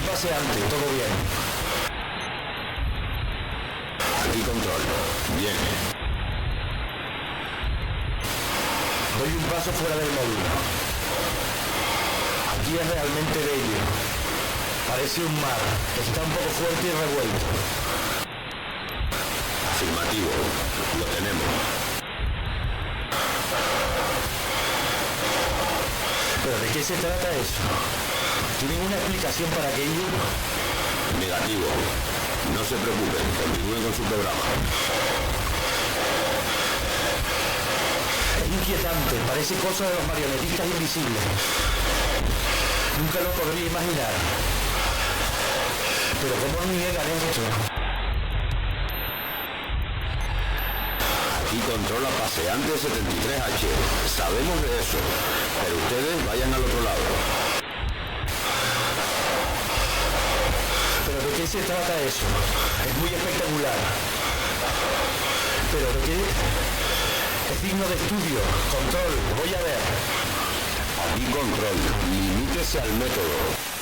paseante, todo bien. Aquí control. Bien. Doy un paso fuera del módulo. Aquí es realmente bello. Parece un mar. Está un poco fuerte y revuelto. Afirmativo. Lo tenemos. ¿Pero de qué se trata eso? ¿Tienen una explicación para aquello? Negativo. No se preocupen. Continúen con su programa. Es inquietante. Parece cosa de los marionetistas invisibles. Nunca lo podría imaginar. Pero ¿cómo niegan esto? Aquí controla paseante 73H. Sabemos de eso. Pero ustedes vayan al otro lado. ¿Pero de qué se trata eso? Es muy espectacular. ¿Pero de qué? Es digno de estudio. Control, voy a ver. Aquí control. Limítese al método.